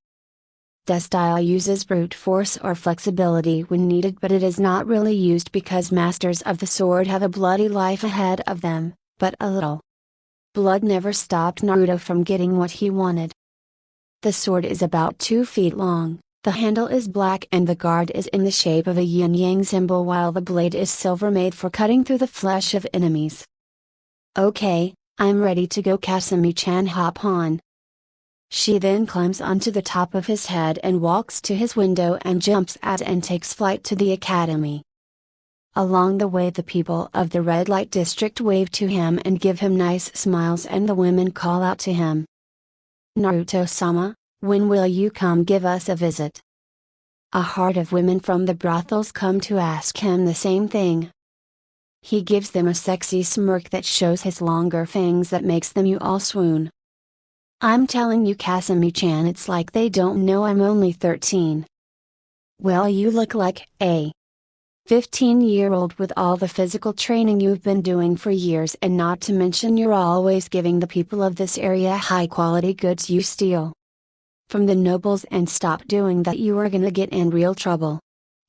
The style uses brute force or flexibility when needed, but it is not really used because masters of the sword have a bloody life ahead of them, but a little. Blood never stopped Naruto from getting what he wanted. The sword is about 2 feet long, the handle is black and the guard is in the shape of a yin-yang symbol while the blade is silver made for cutting through the flesh of enemies. Okay, I'm ready to go, Kasumi-chan hop on. She then climbs onto the top of his head and walks to his window and jumps out and takes flight to the academy. Along the way the people of the red light district wave to him and give him nice smiles and the women call out to him. Naruto-sama, when will you come give us a visit? A horde of women from the brothels come to ask him the same thing. He gives them a sexy smirk that shows his longer fangs that makes them all swoon. I'm telling you, Kasumi-chan, it's like they don't know I'm only 13. Well, you look like a 15-year-old with all the physical training you've been doing for years, and not to mention you're always giving the people of this area high quality goods you steal from the nobles, and stop doing that, you are gonna get in real trouble,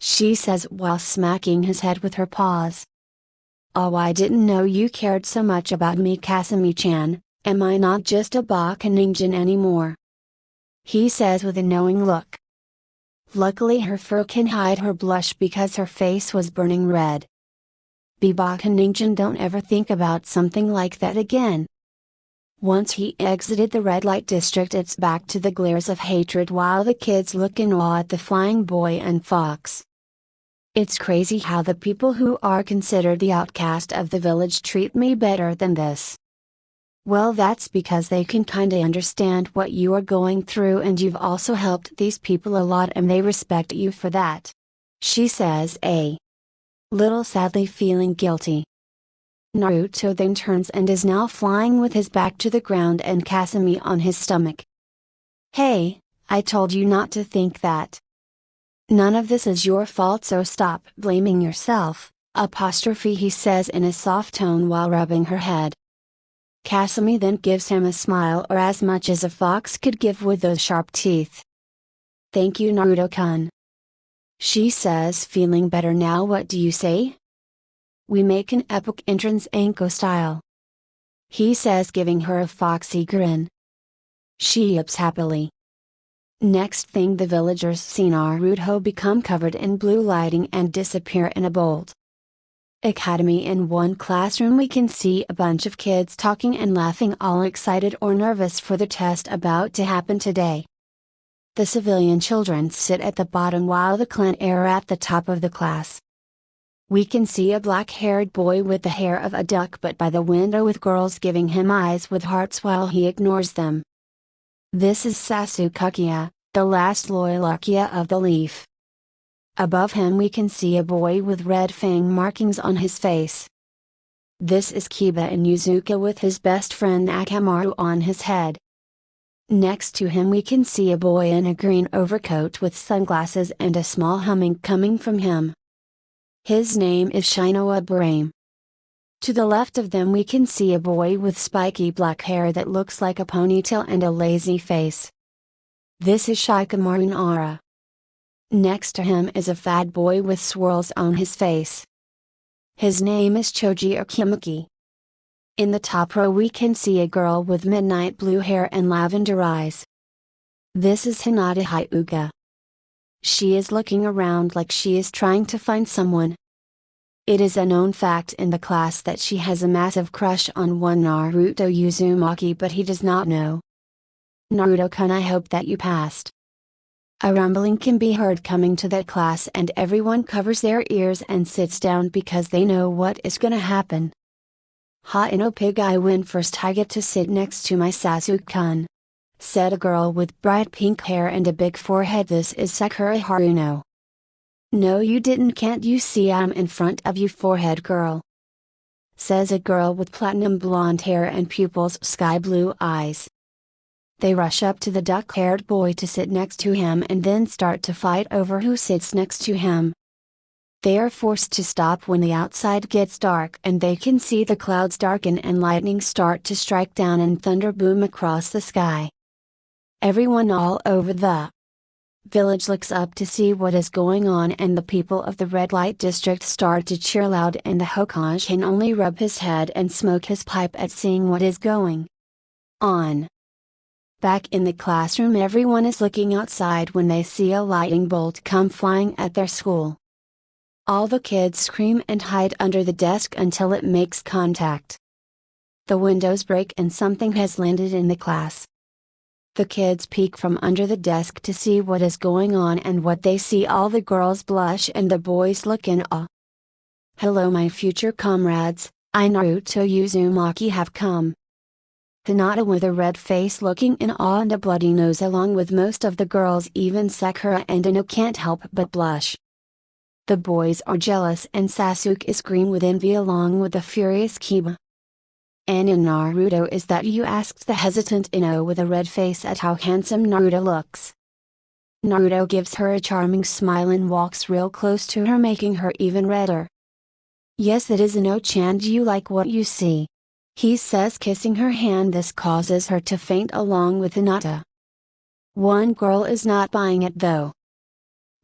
she says while smacking his head with her paws. Oh, I didn't know you cared so much about me, Kasumi-chan. Am I not just a Bakunin anymore? He says with a knowing look. Luckily her fur can hide her blush because her face was burning red. Be Bakunin, don't ever think about something like that again. Once he exited the red light district, it's back to the glares of hatred while the kids look in awe at the flying boy and fox. It's crazy how the people who are considered the outcast of the village treat me better than this. Well, that's because they can kinda understand what you are going through, and you've also helped these people a lot and they respect you for that, she says, a little sadly feeling guilty. Naruto then turns and is now flying with his back to the ground and Kasumi on his stomach. Hey, I told you not to think that. None of this is your fault, so stop blaming yourself, he says in a soft tone while rubbing her head. Kasumi then gives him a smile, or as much as a fox could give with those sharp teeth. Thank you, Naruto-kun, she says, feeling better now. What do you say? We make an epic entrance, Anko style, he says, giving her a foxy grin. She yips happily. Next thing, the villagers see Naruto become covered in blue lighting and disappear in a bolt. Academy. In one classroom we can see a bunch of kids talking and laughing, all excited or nervous for the test about to happen today. The civilian children sit at the bottom while the clan are at the top of the class. We can see a black-haired boy with the hair of a duck but by the window with girls giving him eyes with hearts while he ignores them. This is Sasuke, the last loyal Uchiha of the leaf. Above him we can see a boy with red fang markings on his face. This is Kiba Inuzuka with his best friend Akamaru on his head. Next to him we can see a boy in a green overcoat with sunglasses and a small humming coming from him. His name is Shinoa Barame. To the left of them we can see a boy with spiky black hair that looks like a ponytail and a lazy face. This is Shikamaru Nara. Next to him is a fat boy with swirls on his face. His name is Choji Akimuki. In the top row we can see a girl with midnight blue hair and lavender eyes. This is Hinata Hyuga. She is looking around like she is trying to find someone. It is a known fact in the class that she has a massive crush on one Naruto Uzumaki, but he does not know. Naruto-kun, I hope that you passed. A rumbling can be heard coming to that class and everyone covers their ears and sits down because they know what is gonna happen. Ha no pig, I win first, I get to sit next to my Sasuke-kun, said a girl with bright pink hair and a big forehead. This is Sakura Haruno. No you didn't, can't you see I'm in front of you, forehead girl, says a girl with platinum blonde hair and pupils sky blue eyes. They rush up to the duck-haired boy to sit next to him and then start to fight over who sits next to him. They are forced to stop when the outside gets dark and they can see the clouds darken and lightning start to strike down and thunder boom across the sky. Everyone all over the Village looks up to see what is going on, and the people of the red light district start to cheer loud, and the Hokage can only rub his head and smoke his pipe at seeing what is going on. Back in the classroom, everyone is looking outside when they see a lightning bolt come flying at their school. All the kids scream and hide under the desk until it makes contact. The windows break and something has landed in the class. The kids peek from under the desk to see what is going on, and what they see, all the girls blush and the boys look in awe. "Hello my future comrades, I Naruto Uzumaki have come." Hinata with a red face looking in awe and a bloody nose, along with most of the girls, even Sakura and Anko can't help but blush. The boys are jealous and Sasuke is green with envy along with the furious Kiba. "And in Naruto is that you?" asked the hesitant Ino with a red face at how handsome Naruto looks. Naruto gives her a charming smile and walks real close to her, making her even redder. "Yes, it is Ino-chan, do you like what you see?" he says, kissing her hand. This causes her to faint along with Hinata. One girl is not buying it though.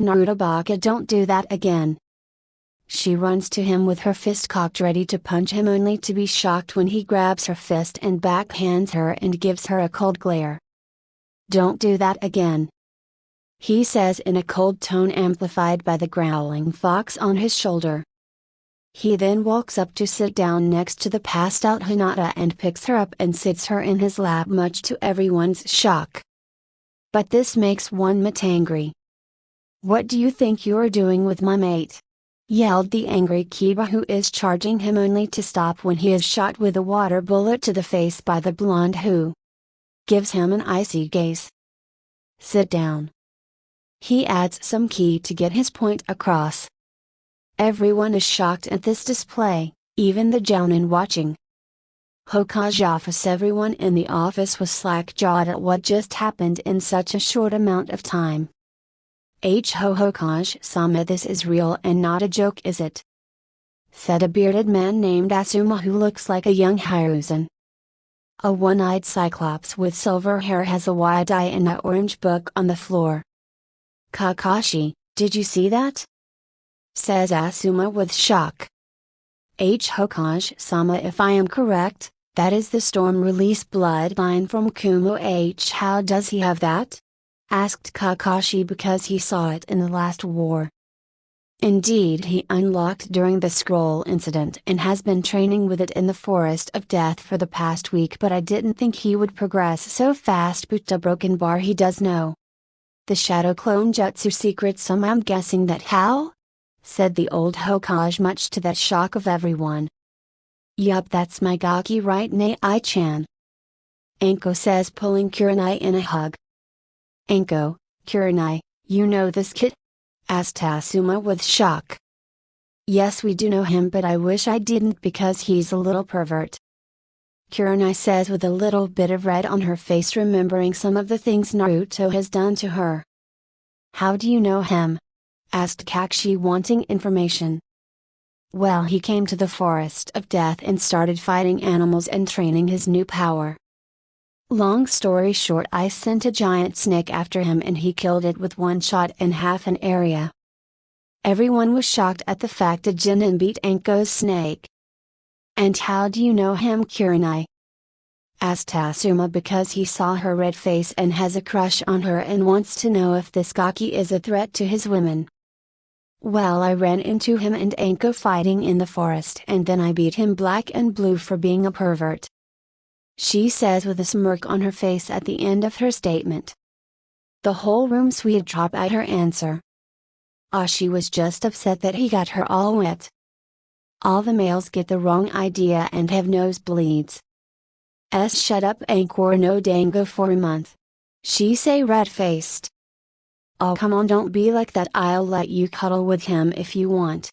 "Naruto baka, don't do that again." She runs to him with her fist cocked ready to punch him, only to be shocked when he grabs her fist and backhands her and gives her a cold glare. "Don't do that again," he says in a cold tone amplified by the growling fox on his shoulder. He then walks up to sit down next to the passed out Hinata and picks her up and sits her in his lap, much to everyone's shock. But this makes one mate angry. "What do you think you're doing with my mate?" yelled the angry Kiba, who is charging him, only to stop when he is shot with a water bullet to the face by the blonde, who gives him an icy gaze. "Sit down." He adds some ki to get his point across. Everyone is shocked at this display, even the jounin watching. Hokage office. Everyone in the office was slack-jawed at what just happened in such a short amount of time. Hokage-sama, this is real and not a joke, is it?" said a bearded man named Asuma, who looks like a young Hiruzen. A one-eyed cyclops with silver hair has a wide eye and an orange book on the floor. "Kakashi, did you see that?" says Asuma with shock. Hokage-sama, if I am correct, that is the storm release bloodline from Kumo. How does he have that?" asked Kakashi, because he saw it in the last war. "Indeed, he unlocked during the scroll incident and has been training with it in the Forest of Death for the past week, but I didn't think he would progress so fast. But a broken bar he does know. The shadow clone jutsu secret, some I'm guessing that." "How?" said the old Hokage, much to the shock of everyone. "Yup, that's my gaki right, Nai-chan," Anko says, pulling Kurenai in a hug. "Anko, Kurenai, you know this kid?" asked Asuma with shock. "Yes, we do know him, but I wish I didn't because he's a little pervert," Kurenai says with a little bit of red on her face, remembering some of the things Naruto has done to her. "How do you know him?" asked Kakashi, wanting information. "Well, he came to the Forest of Death and started fighting animals and training his new power. Long story short, I sent a giant snake after him and he killed it with one shot in half an area." Everyone was shocked at the fact a Genin beat Anko's snake. "And how do you know him, Kurenai?" asked Asuma, because he saw her red face and has a crush on her and wants to know if this gaki is a threat to his women. "Well, I ran into him and Anko fighting in the forest, and then I beat him black and blue for being a pervert," she says with a smirk on her face at the end of her statement. The whole room sweat drop at her answer. She was just upset that he got her all wet. All the males get the wrong idea and have nosebleeds. Shut up, Anko, no dango for a month, she say, red-faced. "Oh come on, don't be like that, I'll let you cuddle with him if you want,"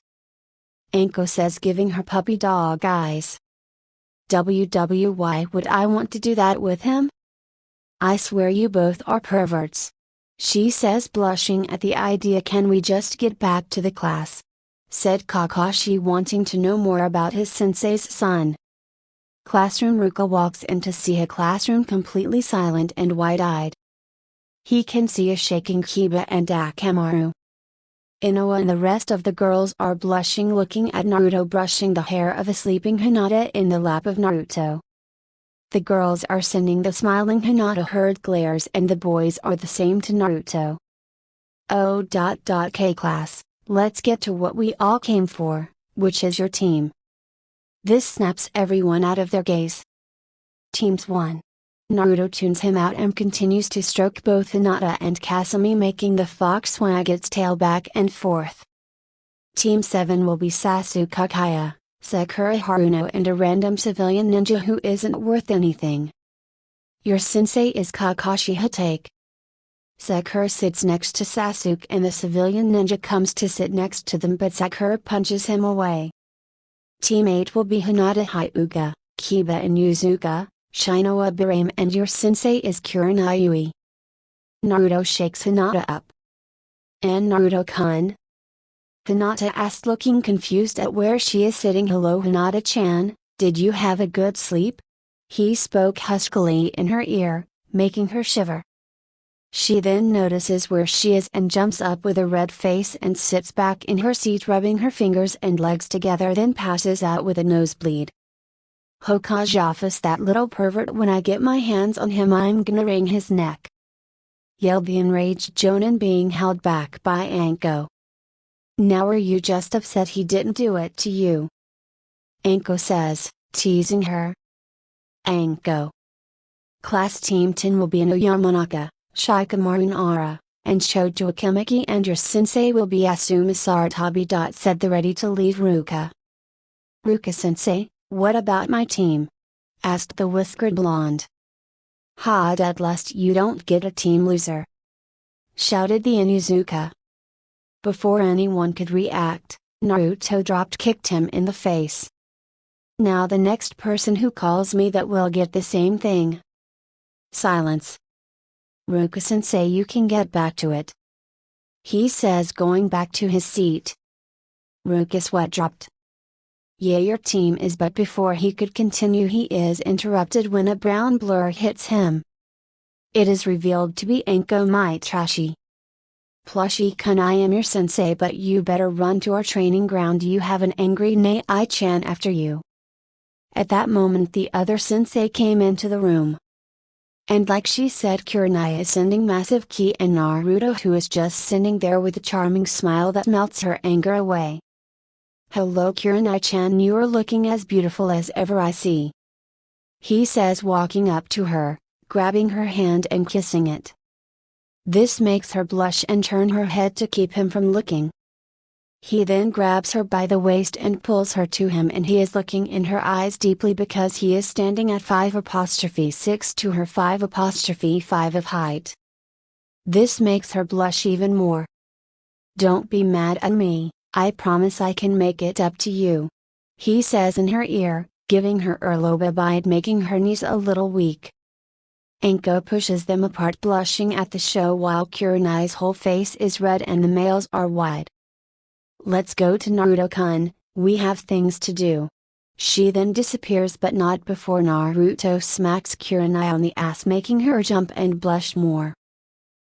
Anko says, giving her puppy dog eyes. Why would I want to do that with him? I swear you both are perverts," she says, blushing at the idea. "Can we just get back to the class?" said Kakashi, wanting to know more about his sensei's son. Classroom. Ruka walks in to see a classroom completely silent and wide-eyed. He can see a shaking Kiba and Akamaru. Inoue and the rest of the girls are blushing looking at Naruto brushing the hair of a sleeping Hinata in the lap of Naruto. The girls are sending the smiling Hinata herd glares and the boys are the same to Naruto. K class, let's get to what we all came for, which is your team. This snaps everyone out of their gaze. Teams 1. Naruto tunes him out and continues to stroke both Hinata and Kasumi, making the fox wag its tail back and forth. Team 7 will be Sasuke Hokage, Sakura Haruno and a random civilian ninja who isn't worth anything. Your sensei is Kakashi Hatake. Sakura sits next to Sasuke and the civilian ninja comes to sit next to them, but Sakura punches him away. Team 8 will be Hinata Hyuga, Kiba and Yuzuka, Shinoa Birame and your sensei is Kurenai Yui. Naruto shakes Hinata up. And Naruto-kun? Hinata asked, looking confused at where she is sitting. Hello Hinata-chan, did you have a good sleep? He spoke huskily in her ear, making her shiver. She then notices where she is and jumps up with a red face and sits back in her seat rubbing her fingers and legs together, then passes out with a nosebleed. Hokage office, that little pervert, when I get my hands on him I'm gonna wring his neck, yelled the enraged Jonin, being held back by Anko. Now are you just upset he didn't do it to you? Anko says, teasing her. Anko. Class Team 10 will be Ino Yamanaka, Shikamaru Nara, and Shoto Akimaki, and your sensei will be Asuma Saratabi. Said the ready-to-leave Ruka. Ruka-sensei, what about my team? Asked the whiskered blonde. Ha, dead lest you don't get a team, loser! Shouted the Inuzuka. Before anyone could react, Naruto drop-kicked him in the face. Now the next person who calls me that will get the same thing. Silence. Ruka-sensei, you can get back to it, he says, going back to his seat. Ruka sweat dropped. Yeah, your team is, but before he could continue he is interrupted when a brown blur hits him. It is revealed to be Anko Mitrashi. Plushie-kun, I am your sensei, but you better run to our training ground, you have an angry Nai-chan after you. At that moment the other sensei came into the room. And like she said, Kurenai is sending massive ki, and Naruto, who is just sitting there with a charming smile that melts her anger away. Hello Kurenai-chan, you are looking as beautiful as ever I see, he says, walking up to her, grabbing her hand and kissing it. This makes her blush and turn her head to keep him from looking. He then grabs her by the waist and pulls her to him, and he is looking in her eyes deeply because he is standing at 5'6" to her 5'5" of height. This makes her blush even more. Don't be mad at me, I promise I can make it up to you, he says in her ear, giving her a low bite, making her knees a little weak. Anko pushes them apart, blushing at the show while Kurenai's whole face is red and the males are wide. Let's go to Naruto-kun, we have things to do. She then disappears, but not before Naruto smacks Kurenai on the ass, making her jump and blush more.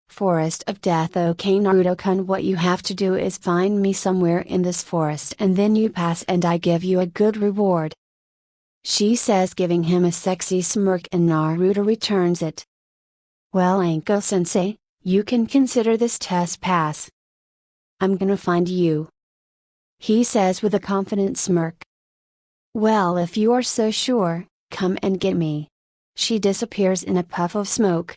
Forest of Death. Okay Naruto-kun, what you have to do is find me somewhere in this forest and then you pass and I give you a good reward, she says, giving him a sexy smirk, and Naruto returns it. Well Anko-sensei, you can consider this test pass. I'm gonna find you, he says with a confident smirk. Well, if you are so sure, come and get me. She disappears in a puff of smoke.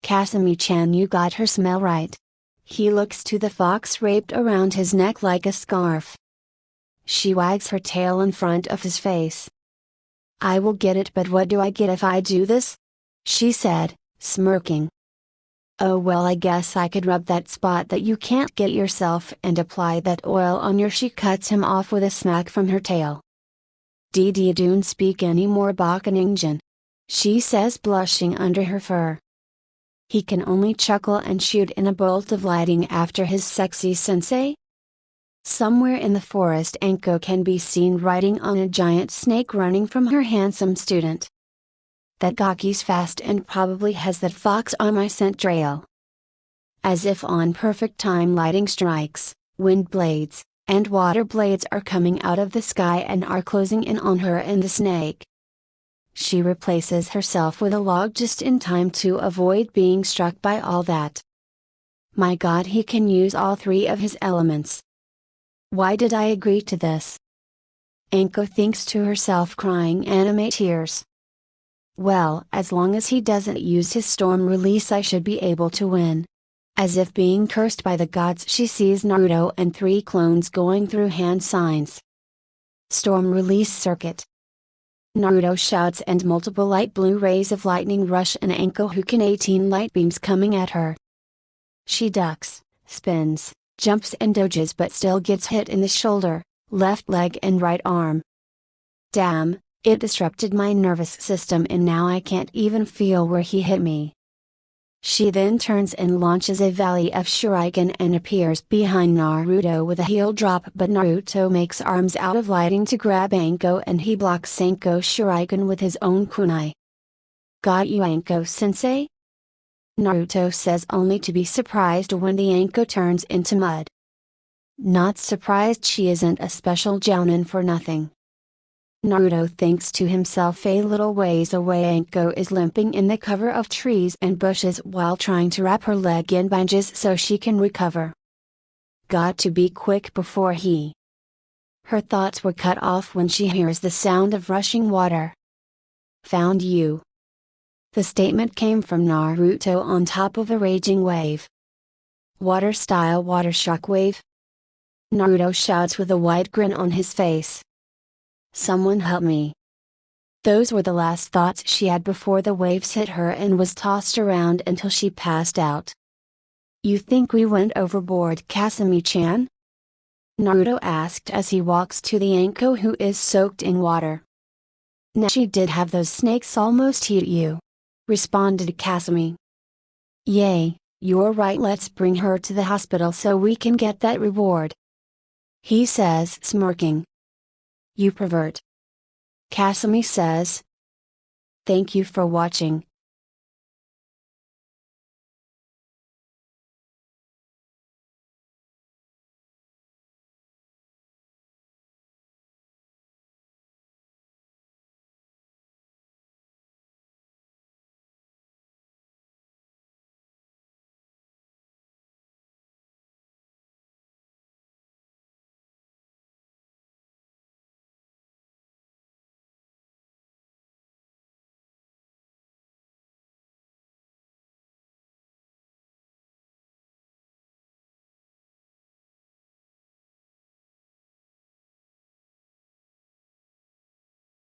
Kasumi-chan, you got her smell right. He looks to the fox wrapped around his neck like a scarf. She wags her tail in front of his face. I will get it, but what do I get if I do this? She said, smirking. Oh well, I guess I could rub that spot that you can't get yourself and apply that oil on your. She cuts him off with a smack from her tail. Don't speak any more Bakunin, she says, blushing under her fur. He can only chuckle and shoot in a bolt of lighting after his sexy sensei. Somewhere in the forest Anko can be seen riding on a giant snake, running from her handsome student. That Gaki's fast and probably has that fox on my scent trail. As if on perfect time, lightning strikes, wind blades, and water blades are coming out of the sky and are closing in on her and the snake. She replaces herself with a log just in time to avoid being struck by all that. My God, he can use all three of his elements. Why did I agree to this? Anko thinks to herself, crying anime tears. Well, as long as he doesn't use his storm release, I should be able to win. As if being cursed by the gods, she sees Naruto and 3 clones going through hand signs. Storm release circuit. Naruto shouts and multiple light blue rays of lightning rush and Anko who can 18 light beams coming at her. She ducks, spins, jumps and dodges but still gets hit in the shoulder, left leg and right arm. Damn, it disrupted my nervous system and now I can't even feel where he hit me. She then turns and launches a volley of shuriken and appears behind Naruto with a heel drop, but Naruto makes arms out of lighting to grab Anko and he blocks Anko's shuriken with his own kunai. Got you, Anko sensei? Naruto says, only to be surprised when the Anko turns into mud. Not surprised she isn't a special jounin for nothing. Naruto thinks to himself, a little ways away Anko is limping in the cover of trees and bushes while trying to wrap her leg in bandages so she can recover. Got to be quick before he. Her thoughts were cut off when she hears the sound of rushing water. Found you. The statement came from Naruto on top of a raging wave. Water style water shock wave? Naruto shouts with a wide grin on his face. Someone help me. Those were the last thoughts she had before the waves hit her and was tossed around until she passed out. You think we went overboard, Kasumi-chan? Naruto asked as he walks to the Anko who is soaked in water. Now she did have those snakes almost eat you, responded Kasumi. Yay, you're right, let's bring her to the hospital so we can get that reward. He says, smirking. You pervert. Kasumi says. Thank you for watching.